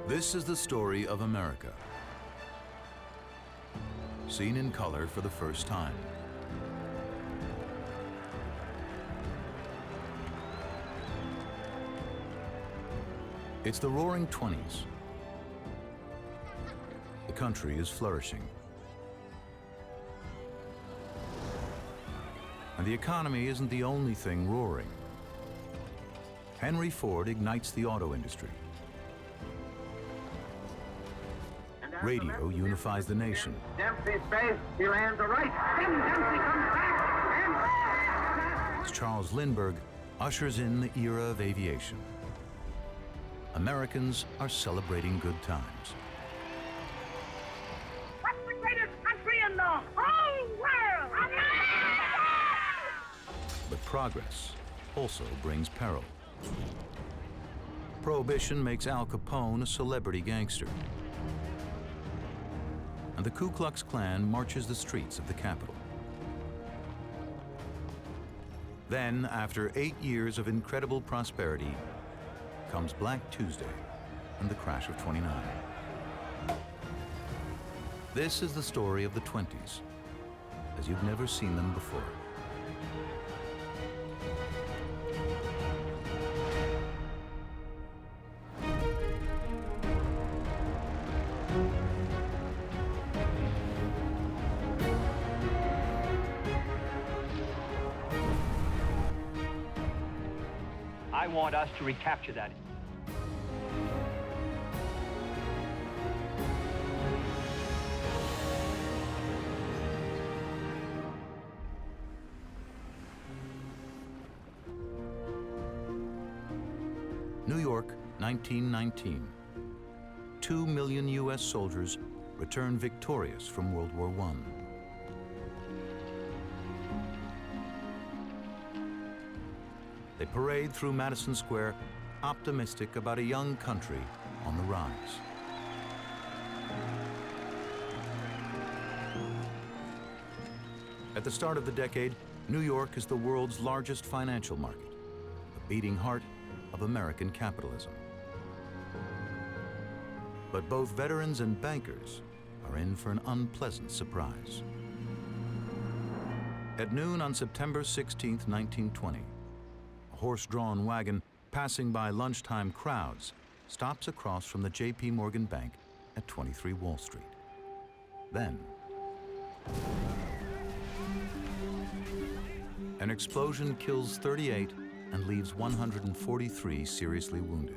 This is the story of America, seen in color for the first time. It's the Roaring 20s. The country is flourishing. And the economy isn't the only thing roaring. Henry Ford ignites the auto industry. Radio unifies the nation. Dempsey space, he lands a right. Dempsey comes back. As Charles Lindbergh ushers in the era of aviation. Americans are celebrating good times. What's the greatest country in the whole world? But progress also brings peril. Prohibition makes Al Capone a celebrity gangster. And the Ku Klux Klan marches the streets of the capital. Then, after 8 years of incredible prosperity, comes Black Tuesday and the crash of '29. This is the story of the 20s, as you've never seen them before. I want us to recapture that. New York, 1919. 2 million U.S. soldiers return victorious from World War I. They parade through Madison Square, optimistic about a young country on the rise. At the start of the decade, New York is the world's largest financial market, the beating heart of American capitalism. But both veterans and bankers are in for an unpleasant surprise. At noon on September 16, 1920, a horse-drawn wagon passing by lunchtime crowds stops across from the J.P. Morgan Bank at 23 Wall Street. Then, an explosion kills 38 and leaves 143 seriously wounded.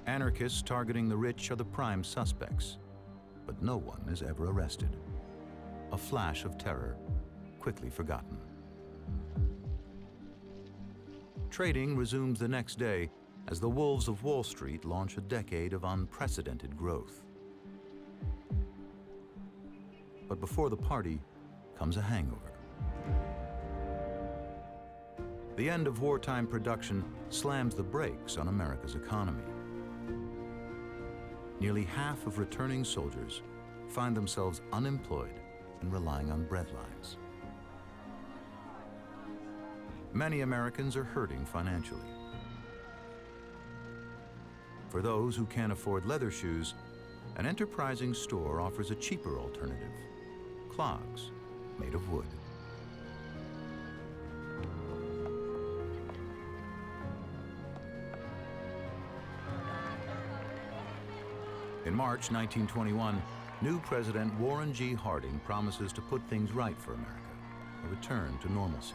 Anarchists targeting the rich are the prime suspects, but no one is ever arrested. A flash of terror, quickly forgotten. Trading resumes the next day as the wolves of Wall Street launch a decade of unprecedented growth. But before the party comes a hangover. The end of wartime production slams the brakes on America's economy. Nearly half of returning soldiers find themselves unemployed and relying on breadlines. Many Americans are hurting financially. For those who can't afford leather shoes, an enterprising store offers a cheaper alternative: clogs made of wood. In March 1921, new President Warren G. Harding promises to put things right for America, a return to normalcy.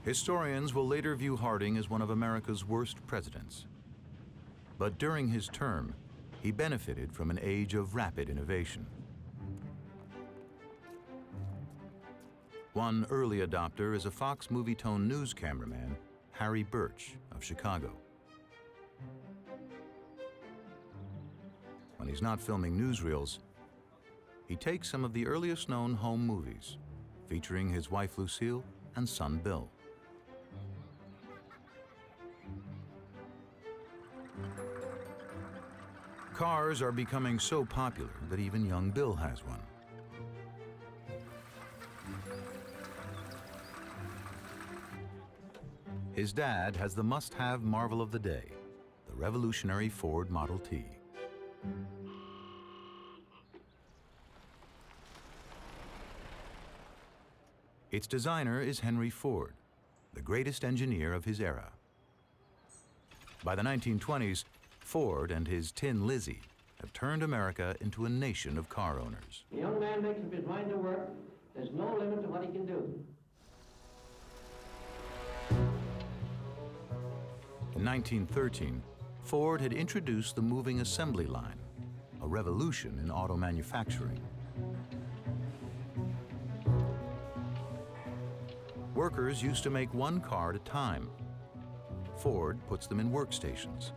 Historians will later view Harding as one of America's worst presidents. But during his term, he benefited from an age of rapid innovation. One early adopter is a Fox Movietone news cameraman, Harry Birch of Chicago. When he's not filming newsreels, he takes some of the earliest known home movies, featuring his wife Lucille and son Bill. Cars are becoming so popular that even young Bill has one. His dad has the must-have marvel of the day, the revolutionary Ford Model T. Its designer is Henry Ford, the greatest engineer of his era. By the 1920s, Ford and his Tin Lizzie have turned America into a nation of car owners. A young man makes up his mind to work. There's no limit to what he can do. In 1913, Ford had introduced the moving assembly line, a revolution in auto manufacturing. Workers used to make one car at a time. Ford puts them in workstations,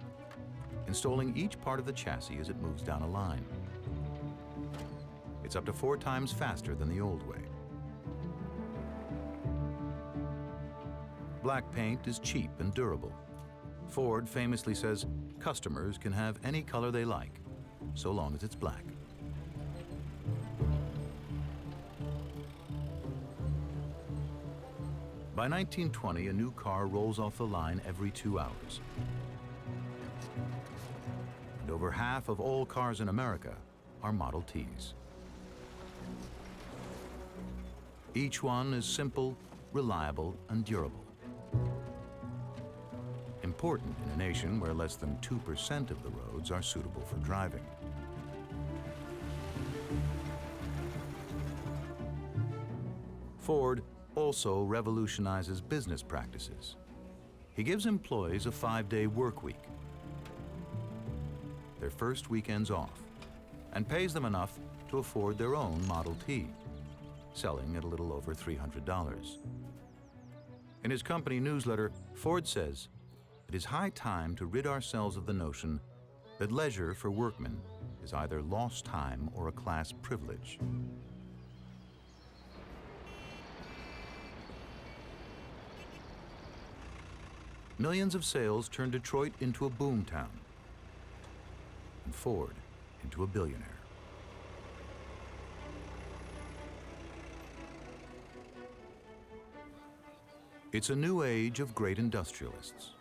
installing each part of the chassis as it moves down a line. It's up to 4 times faster than the old way. Black paint is cheap and durable. Ford famously says customers can have any color they like, so long as it's black. By 1920, a new car rolls off the line every 2 hours. And over half of all cars in America are Model Ts. Each one is simple, reliable, and durable. Important in a nation where less than 2% of the roads are suitable for driving. Ford also revolutionizes business practices. He gives employees a 5-day work week, their first weekends off, and pays them enough to afford their own Model T, selling at a little over $300. In his company newsletter, Ford says, "It is high time to rid ourselves of the notion that leisure for workmen is either lost time or a class privilege." Millions of sales turned Detroit into a boom town, and Ford into a billionaire. It's a new age of great industrialists.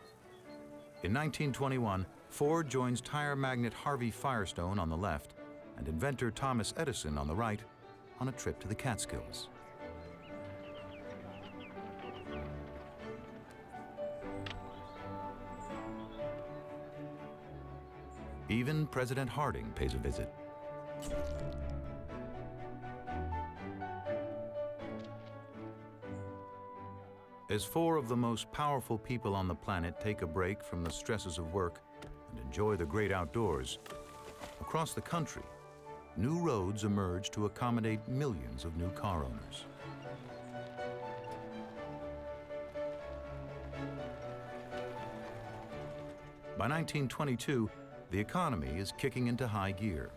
In 1921, Ford joins tire magnate Harvey Firestone on the left and inventor Thomas Edison on the right on a trip to the Catskills. Even President Harding pays a visit. As 4 of the most powerful people on the planet take a break from the stresses of work and enjoy the great outdoors, across the country, new roads emerge to accommodate millions of new car owners. By 1922, the economy is kicking into high gear.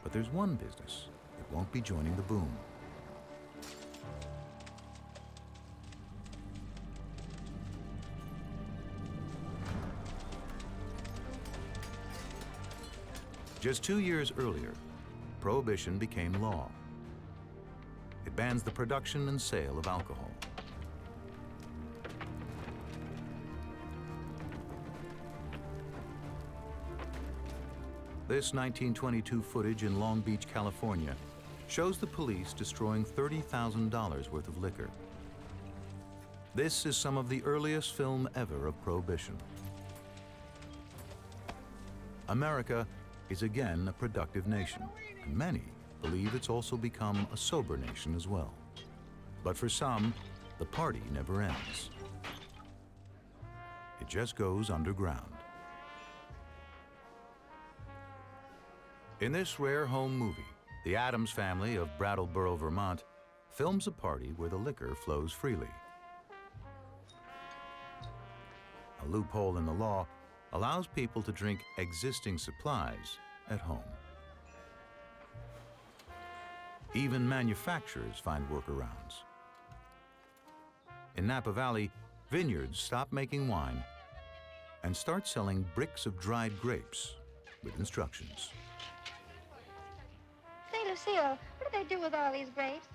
But there's one business that won't be joining the boom. Just 2 years earlier, Prohibition became law. It bans the production and sale of alcohol. This 1922 footage in Long Beach, California, shows the police destroying $30,000 worth of liquor. This is some of the earliest film ever of Prohibition. America is again a productive nation, and many believe it's also become a sober nation as well. But for some, the party never ends. It just goes underground. In this rare home movie, the Addams family of Brattleboro, Vermont, films a party where the liquor flows freely. A loophole in the law allows people to drink existing supplies at home. Even manufacturers find workarounds. In Napa Valley, vineyards stop making wine and start selling bricks of dried grapes with instructions. Say, Lucille, what do they do with all these grapes?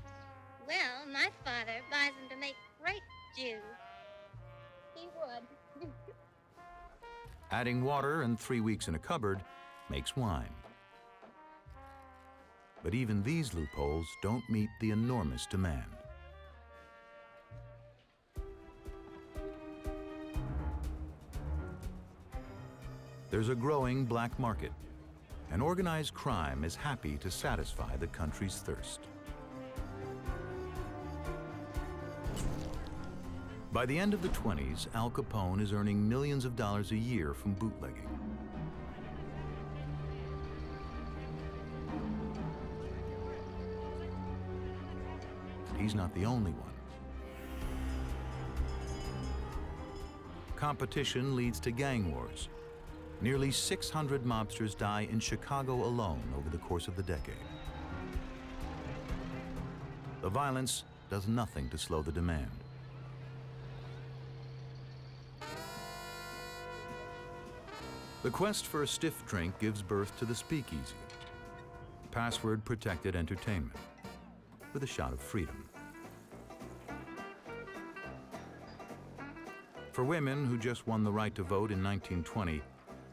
Well, my father buys them to make grape juice. He would. Adding water and 3 weeks in a cupboard makes wine. But even these loopholes don't meet the enormous demand. There's a growing black market, and organized crime is happy to satisfy the country's thirst. By the end of the 20s, Al Capone is earning millions of dollars a year from bootlegging. He's not the only one. Competition leads to gang wars. Nearly 600 mobsters die in Chicago alone over the course of the decade. The violence does nothing to slow the demand. The quest for a stiff drink gives birth to the speakeasy, password-protected entertainment with a shot of freedom. For women who just won the right to vote in 1920,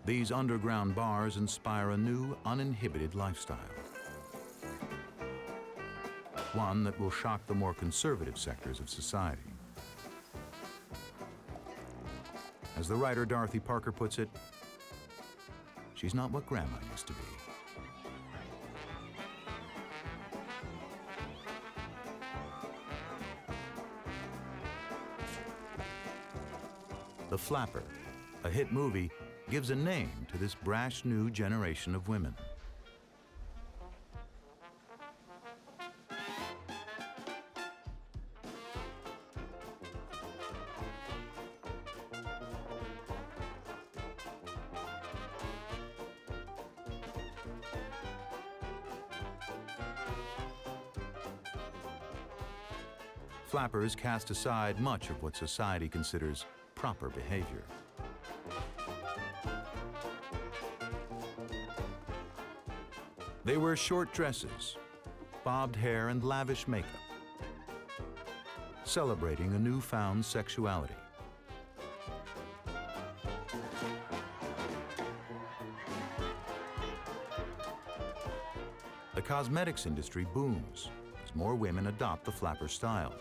these underground bars inspire a new, uninhibited lifestyle. One that will shock the more conservative sectors of society. As the writer Dorothy Parker puts it, she's not what Grandma used to be. The Flapper, a hit movie, gives a name to this brash new generation of women. Flappers cast aside much of what society considers proper behavior. They wear short dresses, bobbed hair, and lavish makeup, celebrating a newfound sexuality. The cosmetics industry booms as more women adopt the flapper style.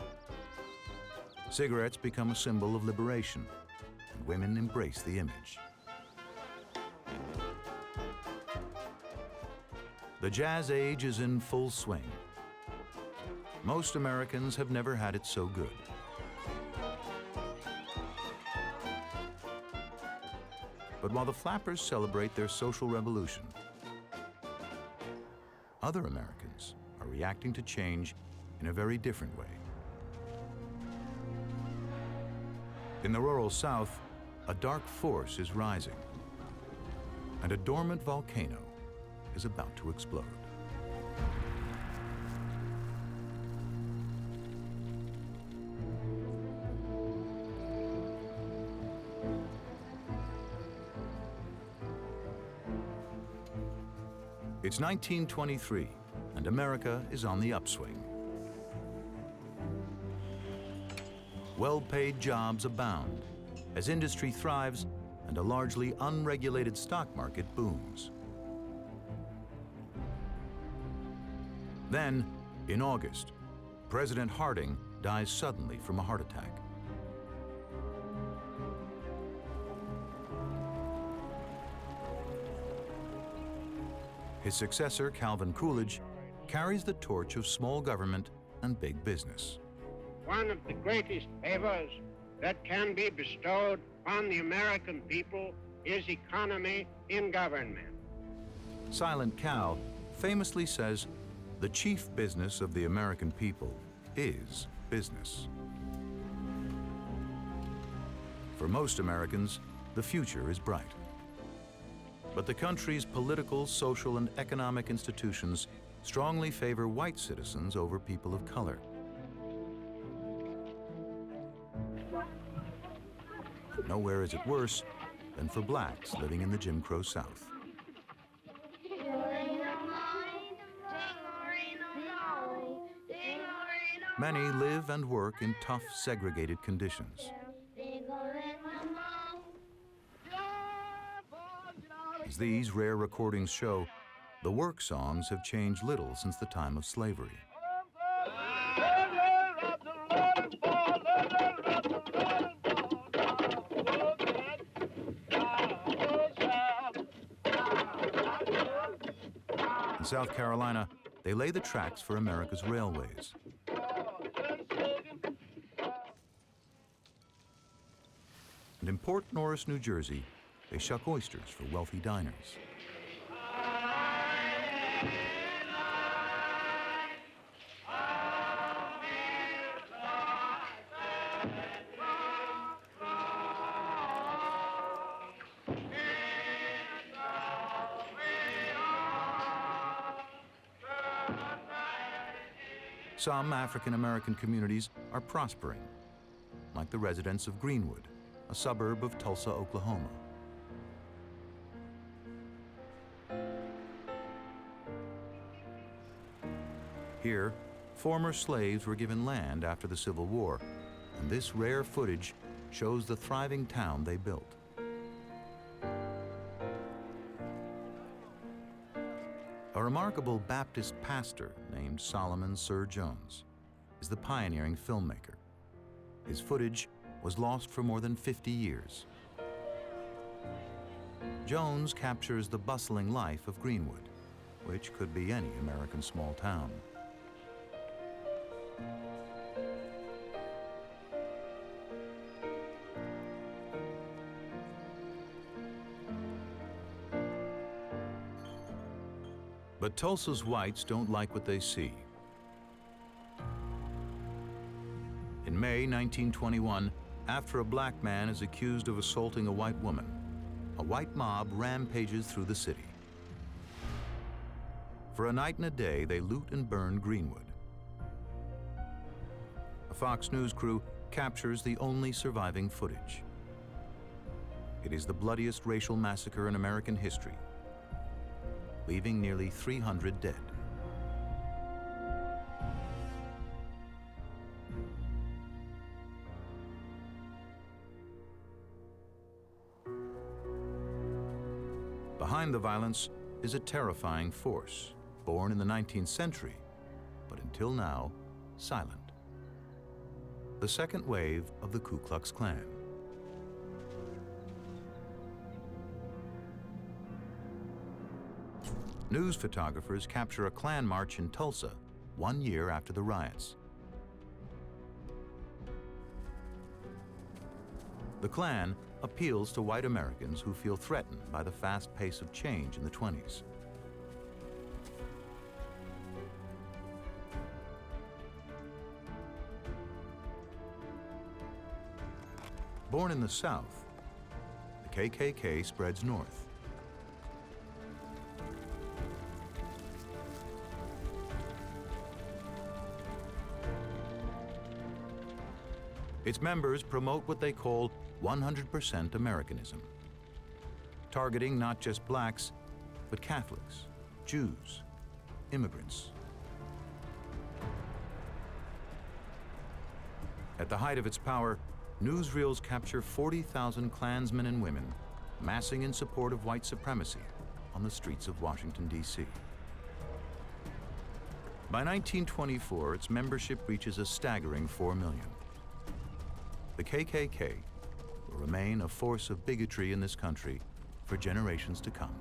Cigarettes become a symbol of liberation, and women embrace the image. The jazz age is in full swing. Most Americans have never had it so good. But while the flappers celebrate their social revolution, other Americans are reacting to change in a very different way. In the rural South, a dark force is rising, and a dormant volcano is about to explode. It's 1923, and America is on the upswing. Well-paid jobs abound as industry thrives and a largely unregulated stock market booms. Then, in August, President Harding dies suddenly from a heart attack. His successor, Calvin Coolidge, carries the torch of small government and big business. One of the greatest favors that can be bestowed on the American people is economy in government. Silent Cal famously says, "The chief business of the American people is business." For most Americans, the future is bright. But the country's political, social, and economic institutions strongly favor white citizens over people of color. Nowhere is it worse than for blacks living in the Jim Crow South. Many live and work in tough, segregated conditions. As these rare recordings show, the work songs have changed little since the time of slavery. In South Carolina, they lay the tracks for America's railways. And in Port Norris, New Jersey, they shuck oysters for wealthy diners. Some African-American communities are prospering, like the residents of Greenwood, a suburb of Tulsa, Oklahoma. Here, former slaves were given land after the Civil War, and this rare footage shows the thriving town they built. A remarkable Baptist pastor named Solomon Sir Jones is the pioneering filmmaker. His footage was lost for more than 50 years. Jones captures the bustling life of Greenwood, which could be any American small town. But Tulsa's whites don't like what they see. In May 1921, after a black man is accused of assaulting a white woman, a white mob rampages through the city. For a night and a day, they loot and burn Greenwood. A Fox News crew captures the only surviving footage. It is the bloodiest racial massacre in American history, leaving nearly 300 dead. Behind the violence is a terrifying force, born in the 19th century, but until now, silent. The second wave of the Ku Klux Klan. News photographers capture a Klan march in Tulsa 1 year after the riots. The Klan appeals to white Americans who feel threatened by the fast pace of change in the 20s. Born in the South, the KKK spreads north. Its members promote what they call 100% Americanism, targeting not just blacks, but Catholics, Jews, immigrants. At the height of its power, newsreels capture 40,000 Klansmen and women massing in support of white supremacy on the streets of Washington, D.C. By 1924, its membership reaches a staggering 4 million. The KKK will remain a force of bigotry in this country for generations to come.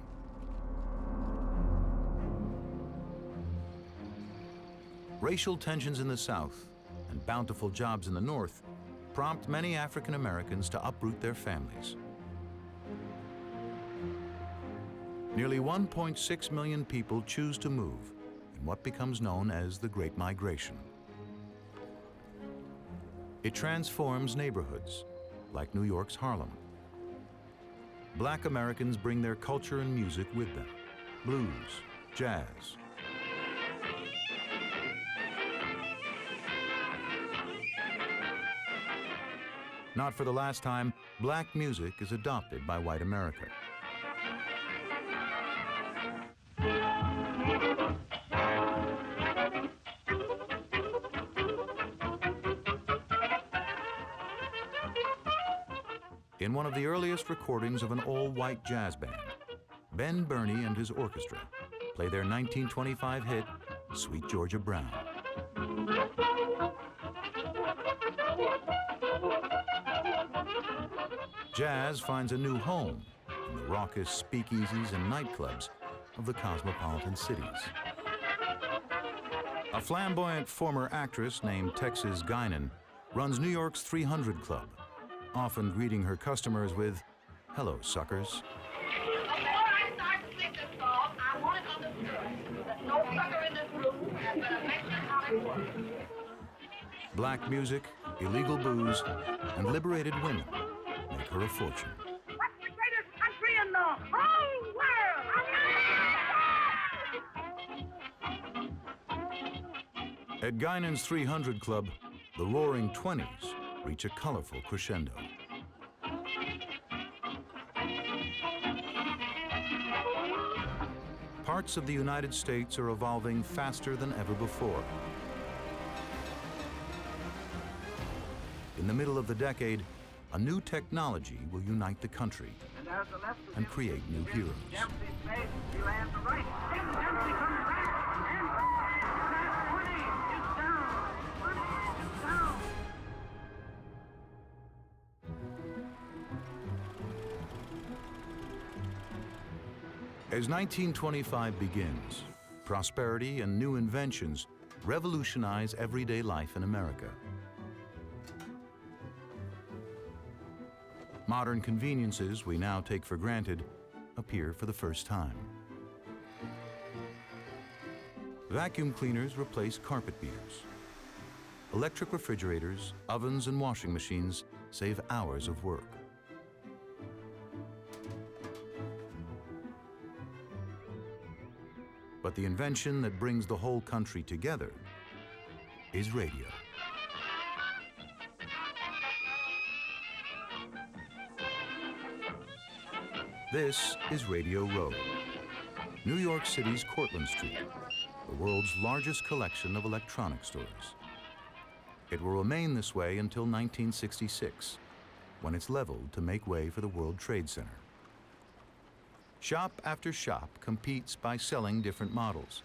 Racial tensions in the South and bountiful jobs in the North prompt many African Americans to uproot their families. Nearly 1.6 million people choose to move in what becomes known as the Great Migration. It transforms neighborhoods, like New York's Harlem. Black Americans bring their culture and music with them: blues, jazz. Not for the last time, black music is adopted by white America. In one of the earliest recordings of an all-white jazz band, Ben Burney and his orchestra play their 1925 hit, Sweet Georgia Brown. Jazz finds a new home in the raucous speakeasies and nightclubs of the cosmopolitan cities. A flamboyant former actress named Texas Guinan runs New York's 300 Club, often greeting her customers with, "Hello, suckers." Before I start to sing this song, I want it understood that no sucker in this room has been elected how it works. Black music, illegal booze, and liberated women make her a fortune. What's the greatest country in the whole world? At Guinan's 300 Club, the Roaring 20s reach a colorful crescendo. Parts of the United States are evolving faster than ever before. In the middle of the decade, a new technology will unite the country and create new heroes. As 1925 begins, prosperity and new inventions revolutionize everyday life in America. Modern conveniences we now take for granted appear for the first time. Vacuum cleaners replace carpet beaters. Electric refrigerators, ovens, and washing machines save hours of work. But the invention that brings the whole country together is radio. This is Radio Row, New York City's Cortlandt Street, the world's largest collection of electronic stores. It will remain this way until 1966, when it's leveled to make way for the World Trade Center. Shop after shop competes by selling different models.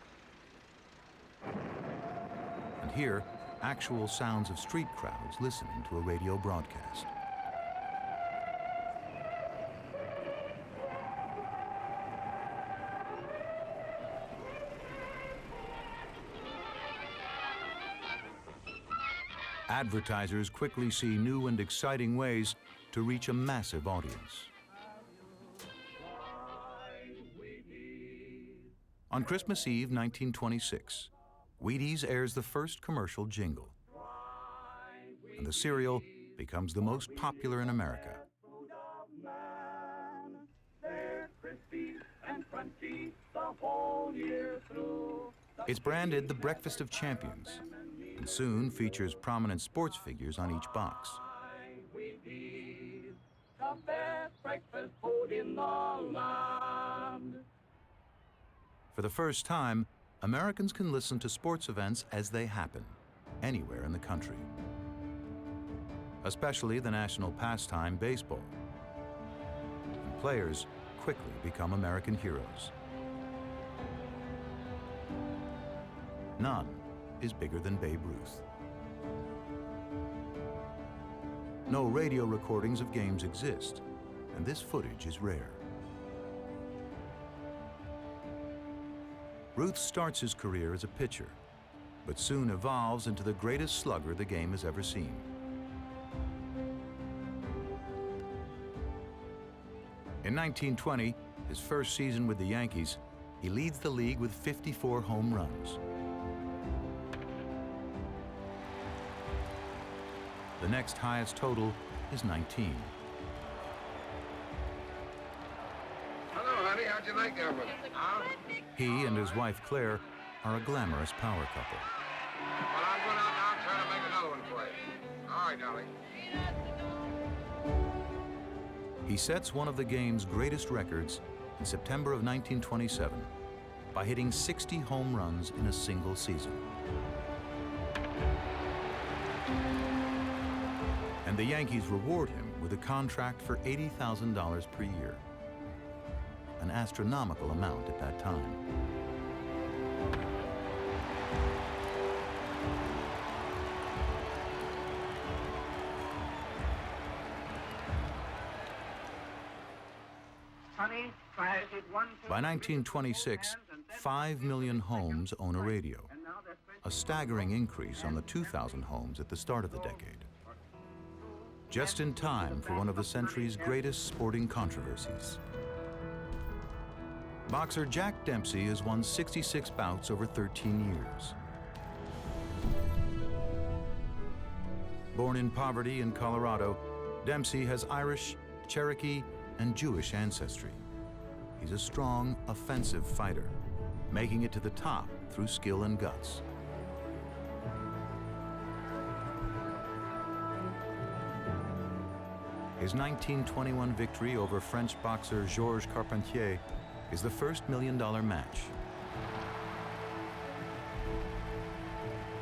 And here, actual sounds of street crowds listening to a radio broadcast. Advertisers quickly see new and exciting ways to reach a massive audience. On Christmas Eve, 1926, Wheaties airs the first commercial jingle, and the cereal becomes the most popular in America. It's branded the Breakfast of Champions, and soon features prominent sports figures on each box. For the first time, Americans can listen to sports events as they happen, anywhere in the country. Especially the national pastime, baseball. And players quickly become American heroes. None is bigger than Babe Ruth. No radio recordings of games exist, and this footage is rare. Ruth starts his career as a pitcher, but soon evolves into the greatest slugger the game has ever seen. In 1920, his first season with the Yankees, he leads the league with 54 home runs. The next highest total is 19. Hello, honey. How'd you like that one? Huh? He and his wife, Claire, are a glamorous power couple. Well, I'm going out now and try to make another one for you. All right, darling. He sets one of the game's greatest records in September of 1927 by hitting 60 home runs in a single season. And the Yankees reward him with a contract for $80,000 per year, an astronomical amount at that time. By 1926, 5 million homes own a radio, a staggering increase on the 2,000 homes at the start of the decade. Just in time for one of the century's greatest sporting controversies. Boxer Jack Dempsey has won 66 bouts over 13 years. Born in poverty in Colorado, Dempsey has Irish, Cherokee, and Jewish ancestry. He's a strong, offensive fighter, making it to the top through skill and guts. His 1921 victory over French boxer Georges Carpentier is the first $1 million match.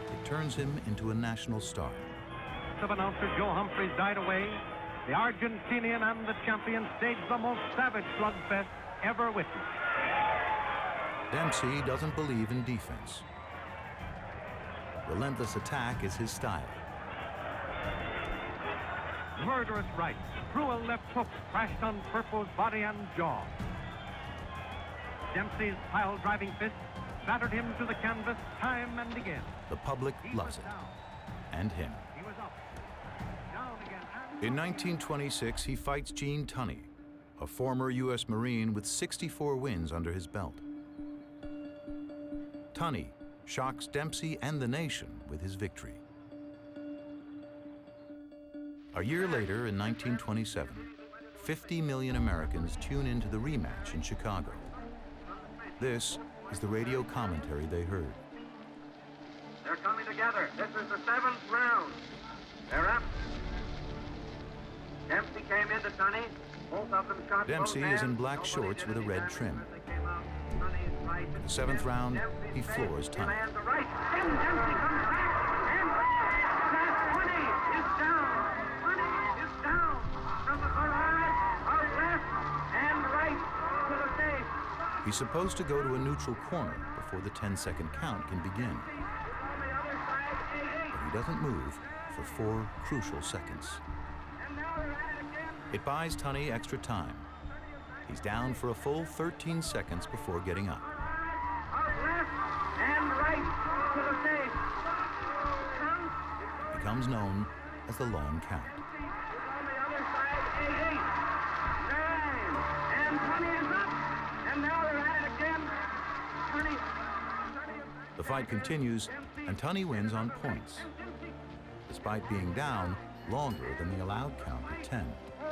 It turns him into a national star. Announcer Joe Humphreys died away. The Argentinian and the champion staged the most savage slugfest ever witnessed. Dempsey doesn't believe in defense. Relentless attack is his style. Murderous right, cruel left hooks crashed on Firpo's body and jaw. Dempsey's pile-driving fist battered him to the canvas time and again. The public loves it, and him. He was up, down again, and In 1926, he fights Gene Tunney, a former U.S. Marine with 64 wins under his belt. Tunney shocks Dempsey and the nation with his victory. A year later, in 1927, 50 million Americans tune into the rematch in Chicago. This is the radio commentary they heard. They're coming together. This is the 7th round. They're up. Dempsey came into Tunney. Both of them shot Dempsey both is in hands. black Nobody shorts did with a any red damage trim. as they came out. Tunney's right. In the 7th round, he floors Tunney. Lands the right. And Dempsey comes back. And Tunney is down. Tunney is down. From the barrage of left and right to the face. He's supposed to go to a neutral corner before the 10-second count can begin. On the other side, But he doesn't move for 4 crucial seconds. and now they're at it again. It buys Tunney extra time. He's down for a full 13 seconds before getting up. Of left and right to the face. Count. Becomes known as the long count. On the other side, 8, 9, and Tunney is up, and now they're at it again. Tunney is The fight continues, and Tunney wins on points, despite being down longer than the allowed count of 10.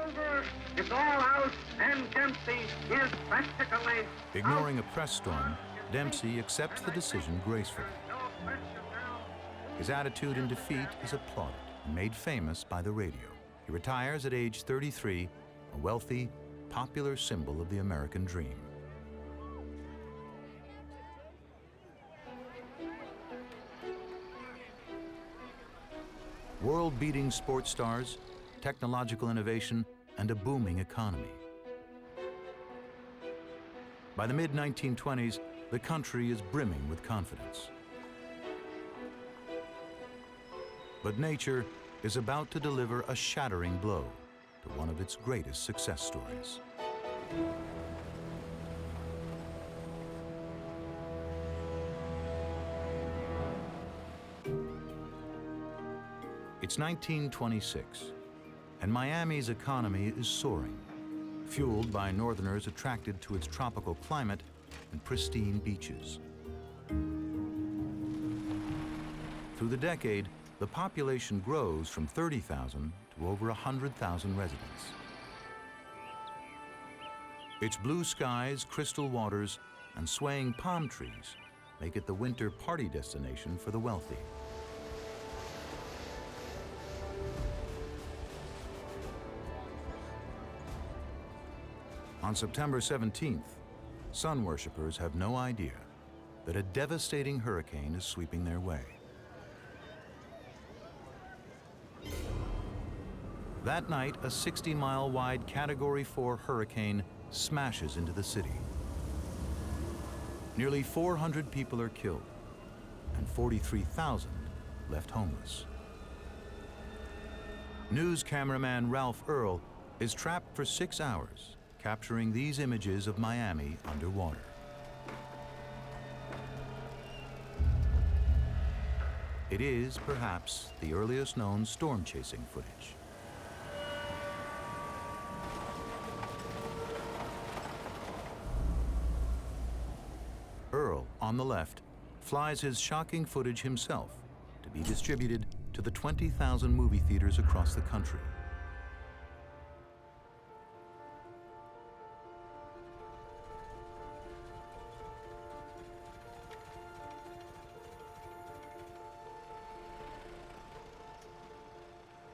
over. It's all out, and Dempsey is practically Ignoring a press storm, Dempsey accepts the decision gracefully. no question now. His attitude in defeat is applauded and made famous by the radio. He retires at age 33, a wealthy, popular symbol of the American dream. World-beating sports stars, technological innovation, and a booming economy. By the mid-1920s, the country is brimming with confidence. But nature is about to deliver a shattering blow to one of its greatest success stories. It's 1926, and Miami's economy is soaring, fueled by Northerners attracted to its tropical climate and pristine beaches. Through the decade, the population grows from 30,000 to over 100,000 residents. Its blue skies, crystal waters, and swaying palm trees make it the winter party destination for the wealthy. On September 17th, sun worshippers have no idea that a devastating hurricane is sweeping their way. That night, a 60-mile-wide Category 4 hurricane smashes into the city. Nearly 400 people are killed, and 43,000 left homeless. News cameraman Ralph Earl is trapped for 6 hours, capturing these images of Miami underwater. It is, perhaps, the earliest known storm chasing footage. Earl, on the left, flies his shocking footage himself to be distributed to the 20,000 movie theaters across the country.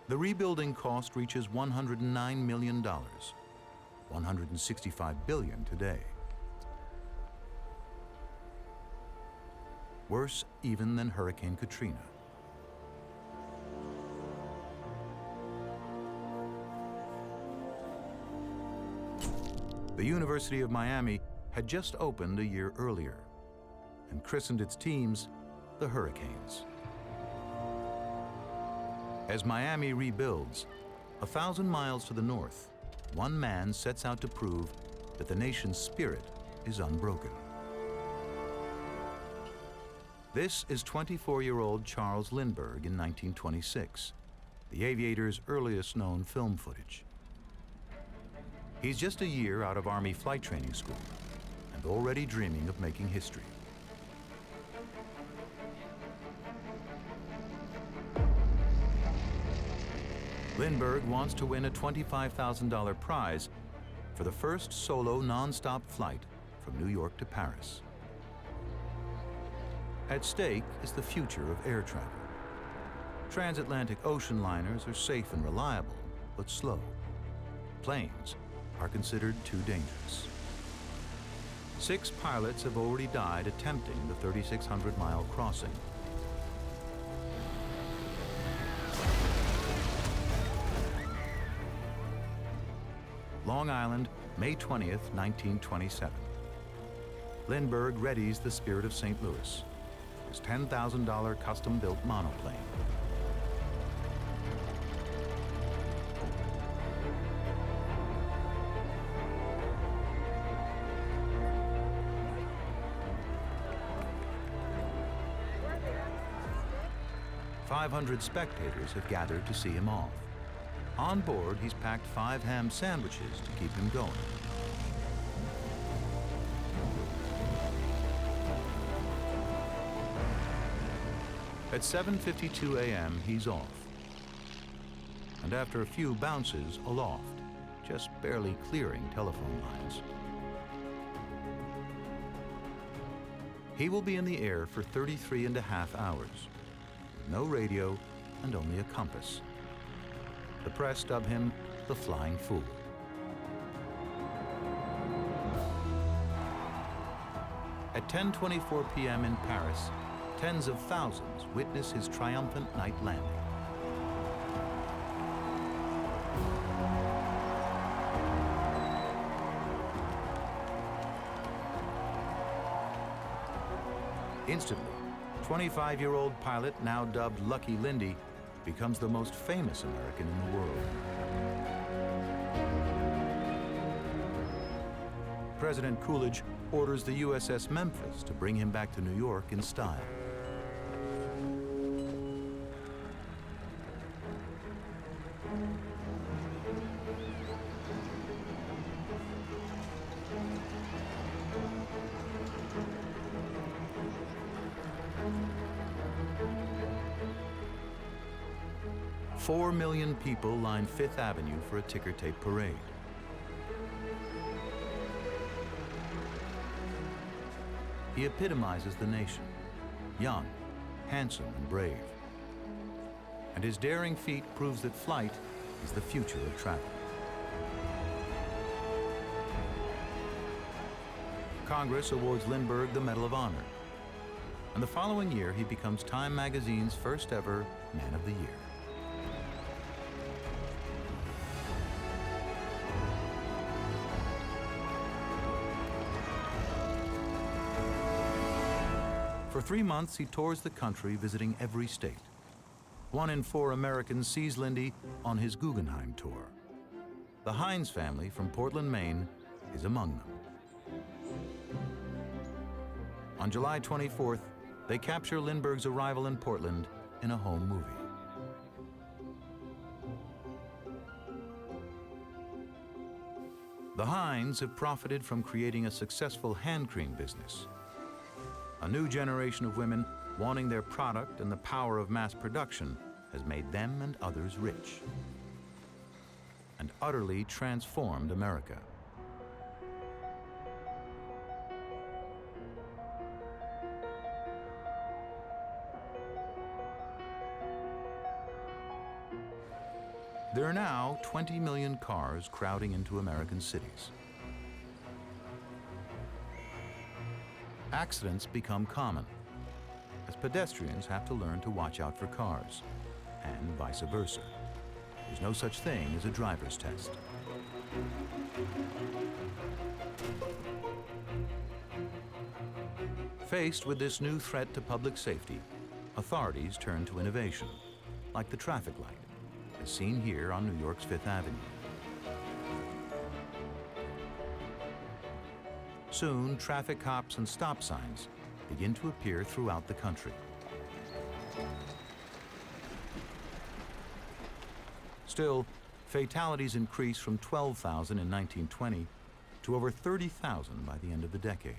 The rebuilding cost reaches $109 million, $165 billion today. Worse even than Hurricane Katrina. The University of Miami had just opened a year earlier and christened its teams the Hurricanes. As Miami rebuilds, 1,000 miles to the north, one man sets out to prove that the nation's spirit is unbroken. This is 24-year-old Charles Lindbergh in 1926, the aviator's earliest known film footage. He's just a year out of Army flight training school and already dreaming of making history. Lindbergh wants to win a $25,000 prize for the first solo non-stop flight from New York to Paris. At stake is the future of air travel. Transatlantic ocean liners are safe and reliable, but slow. Planes are considered too dangerous. 6 pilots have already died attempting the 3,600-mile crossing. Long Island, May 20th, 1927. Lindbergh readies the Spirit of St. Louis, his $10,000 custom-built monoplane. "500 spectators have gathered to see him off. On board, he's packed 5 ham sandwiches to keep him going. At 7:52 a.m., he's off. And after a few bounces, aloft, just barely clearing telephone lines. He will be in the air for 33.5 hours, with no radio and only a compass. The press dub him the Flying Fool. At 10:24 p.m. in Paris, tens of thousands witness his triumphant night landing. Instantly, 25-year-old pilot, now dubbed Lucky Lindy, becomes the most famous American in the world. President Coolidge orders the USS Memphis to bring him back to New York in style. Four million people line Fifth Avenue for a ticker tape parade. He epitomizes the nation, young, handsome, and brave. And his daring feat proves that flight is the future of travel. Congress awards Lindbergh the Medal of Honor. And the following year, he becomes Time magazine's first ever Man of the Year. For 3 months, he tours the country, visiting every state. 1 in 4 Americans sees Lindy on his Guggenheim tour. The Hines family from Portland, Maine, is among them. On July 24th, they capture Lindbergh's arrival in Portland in a home movie. The Hines have profited from creating a successful hand cream business. A new generation of women wanting their product and the power of mass production has made them and others rich and utterly transformed America. There are now 20 million cars crowding into American cities. Accidents become common, as pedestrians have to learn to watch out for cars, and vice versa. There's no such thing as a driver's test. Faced with this new threat to public safety, authorities turn to innovation, like the traffic light, as seen here on New York's Fifth Avenue. Soon, traffic cops and stop signs begin to appear throughout the country. Still, fatalities increase from 12,000 in 1920 to over 30,000 by the end of the decade.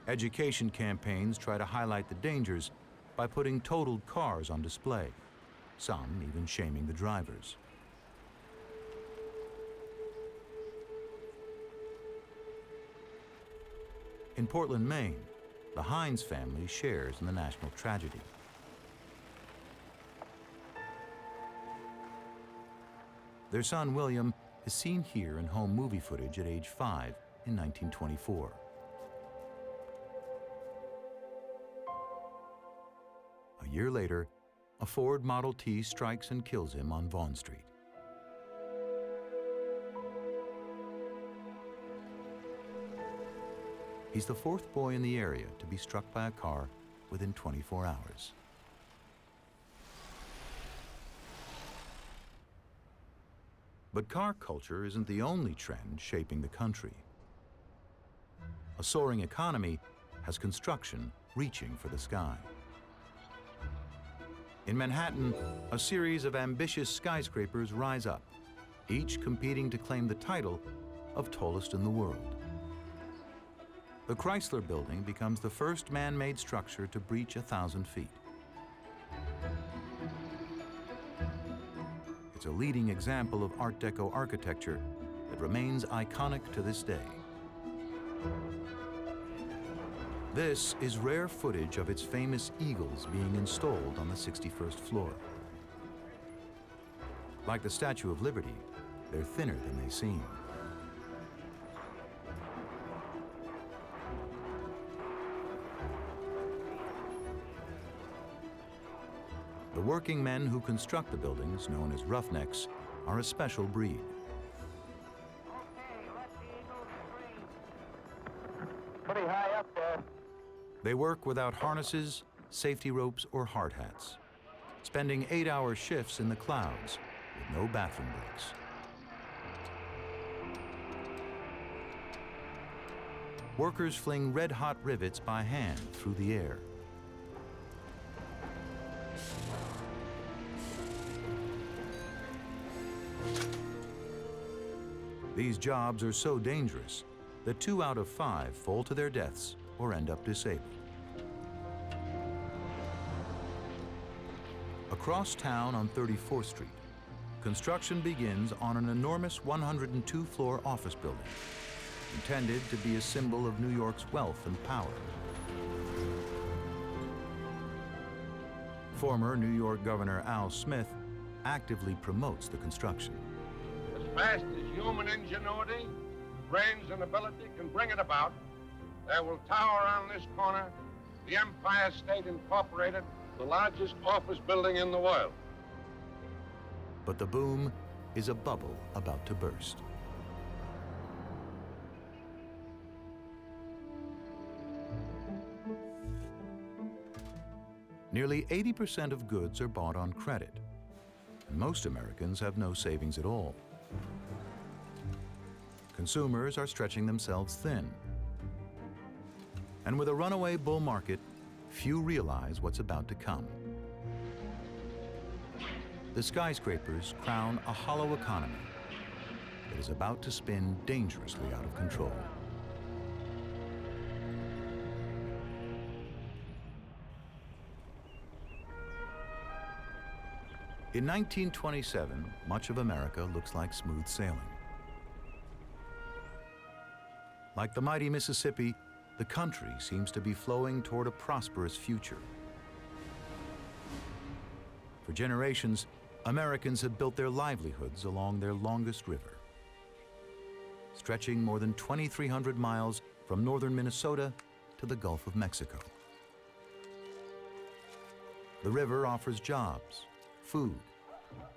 Education campaigns try to highlight the dangers by putting totaled cars on display, some even shaming the drivers. In Portland, Maine, the Hines family shares in the national tragedy. Their son, William, is seen here in home movie footage at age 5 in 1924. A year later, a Ford Model T strikes and kills him on Vaughn Street. He's the 4th boy in the area to be struck by a car within 24 hours. But car culture isn't the only trend shaping the country. A soaring economy has construction reaching for the sky. In Manhattan, a series of ambitious skyscrapers rise up, each competing to claim the title of tallest in the world. The Chrysler Building becomes the first man-made structure to breach 1,000 feet. It's a leading example of Art Deco architecture that remains iconic to this day. This is rare footage of its famous eagles being installed on the 61st floor. Like the Statue of Liberty, they're thinner than they seem. The working men who construct the buildings, known as roughnecks, are a special breed. Pretty high up there. They work without harnesses, safety ropes, or hard hats, spending 8-hour shifts in the clouds with no bathroom breaks. Workers fling red-hot rivets by hand through the air. These jobs are so dangerous that 2 out of 5 fall to their deaths or end up disabled. Across town on 34th Street, construction begins on an enormous 102-floor office building, intended to be a symbol of New York's wealth and power. Former New York Governor Al Smith actively promotes the construction. As fast as human ingenuity, brains, and ability can bring it about, there will tower on this corner the Empire State Incorporated, the largest office building in the world. But the boom is a bubble about to burst. Nearly 80% of goods are bought on credit, and most Americans have no savings at all. Consumers are stretching themselves thin. And with a runaway bull market, few realize what's about to come. The skyscrapers crown a hollow economy that is about to spin dangerously out of control. In 1927, much of America looks like smooth sailing. Like the mighty Mississippi, the country seems to be flowing toward a prosperous future. For generations, Americans have built their livelihoods along their longest river, stretching more than 2,300 miles from northern Minnesota to the Gulf of Mexico. The river offers jobs, food,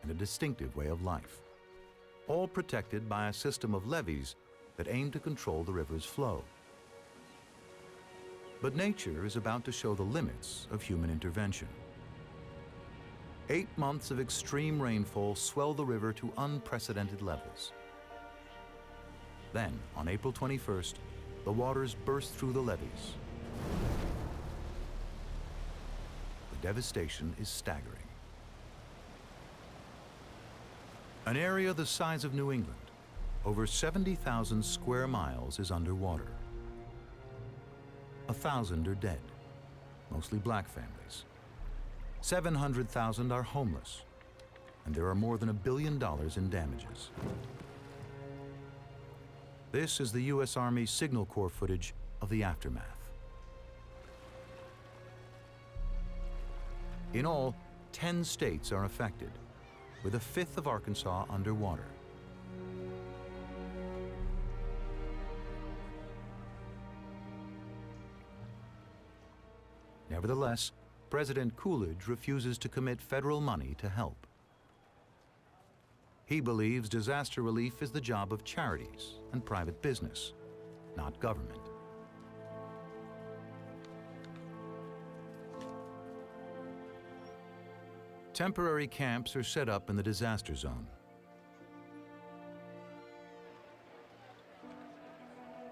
and a distinctive way of life, all protected by a system of levees that aim to control the river's flow. But nature is about to show the limits of human intervention. 8 months of extreme rainfall swell the river to unprecedented levels. Then, on April 21st, the waters burst through the levees. The devastation is staggering. An area the size of New England, over 70,000 square miles, is underwater. 1,000 are dead, mostly black families. 700,000 are homeless, and there are more than $1 billion in damages. This is the U.S. Army Signal Corps footage of the aftermath. In all, 10 states are affected, with a fifth of Arkansas underwater. Nevertheless, President Coolidge refuses to commit federal money to help. He believes disaster relief is the job of charities and private business, not government. Temporary camps are set up in the disaster zone.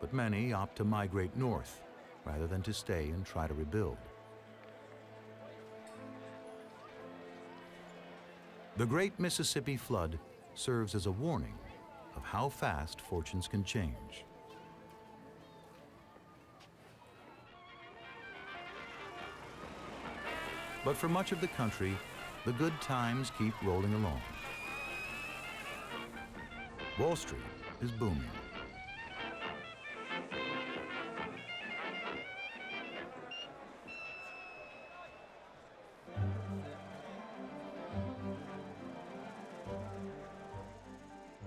But many opt to migrate north rather than to stay and try to rebuild. The Great Mississippi Flood serves as a warning of how fast fortunes can change. But for much of the country, the good times keep rolling along. Wall Street is booming.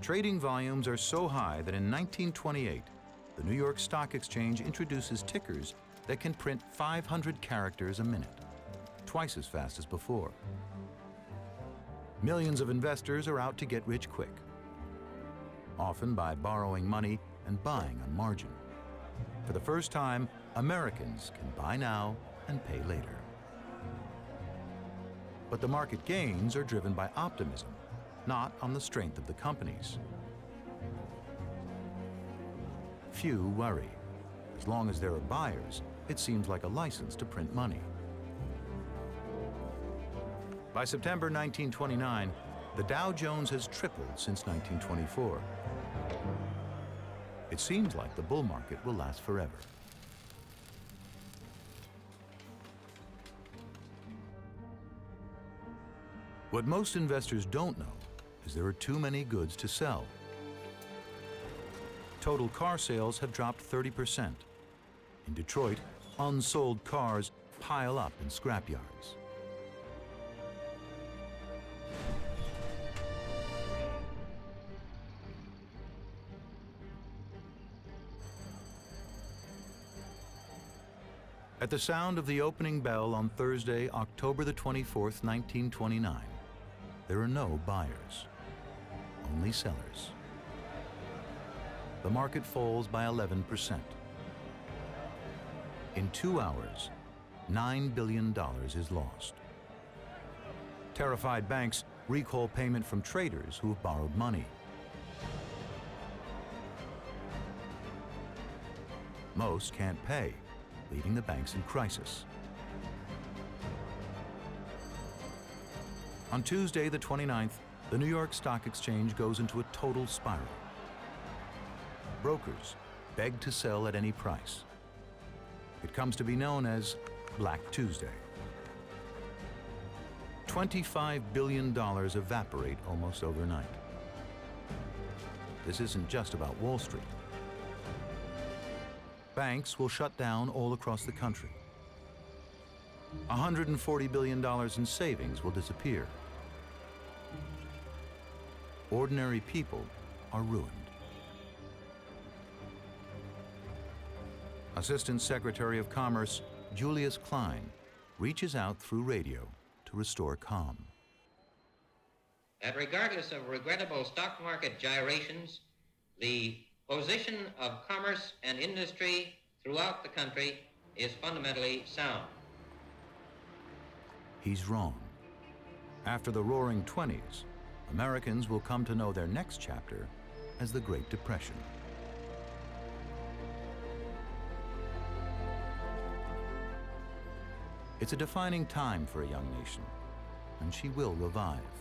Trading volumes are so high that in 1928, the New York Stock Exchange introduces tickers that can print 500 characters a minute, twice as fast as before. Millions of investors are out to get rich quick, often by borrowing money and buying on margin. For the first time, Americans can buy now and pay later. But the market gains are driven by optimism, not on the strength of the companies. Few worry. As long as there are buyers, it seems like a license to print money. By September 1929, the Dow Jones has tripled since 1924. It seems like the bull market will last forever. What most investors don't know is there are too many goods to sell. Total car sales have dropped 30%. In Detroit, unsold cars pile up in scrapyards. At the sound of the opening bell on Thursday, October the 24th, 1929, there are no buyers, only sellers. The market falls by 11%. In 2 hours, $9 billion is lost. Terrified banks recall payment from traders who have borrowed money. Most can't pay, leaving the banks in crisis. On Tuesday, the 29th, the New York Stock Exchange goes into a total spiral. Brokers beg to sell at any price. It comes to be known as Black Tuesday. $25 billion evaporate almost overnight. This isn't just about Wall Street. Banks will shut down all across the country. $140 billion in savings will disappear. Ordinary people are ruined. Assistant Secretary of Commerce Julius Klein reaches out through radio to restore calm. That regardless of regrettable stock market gyrations, the position of commerce and industry throughout the country is fundamentally sound. He's wrong. After the Roaring '20s, Americans will come to know their next chapter as the Great Depression. It's a defining time for a young nation, and she will revive.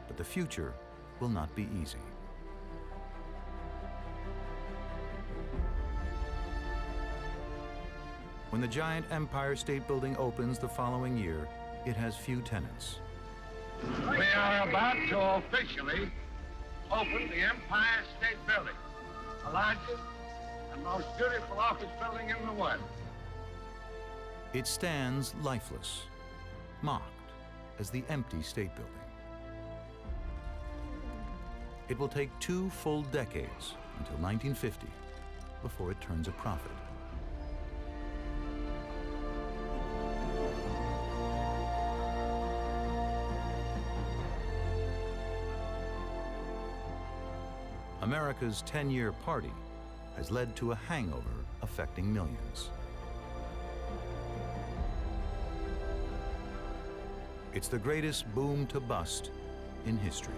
But the future will not be easy. When the giant Empire State Building opens the following year, it has few tenants. We are about to officially open the Empire State Building, the largest and most beautiful office building in the world. It stands lifeless, mocked as the empty state building. It will take 2 full decades until 1950 before it turns a profit. America's 10-year party has led to a hangover affecting millions. It's the greatest boom to bust in history.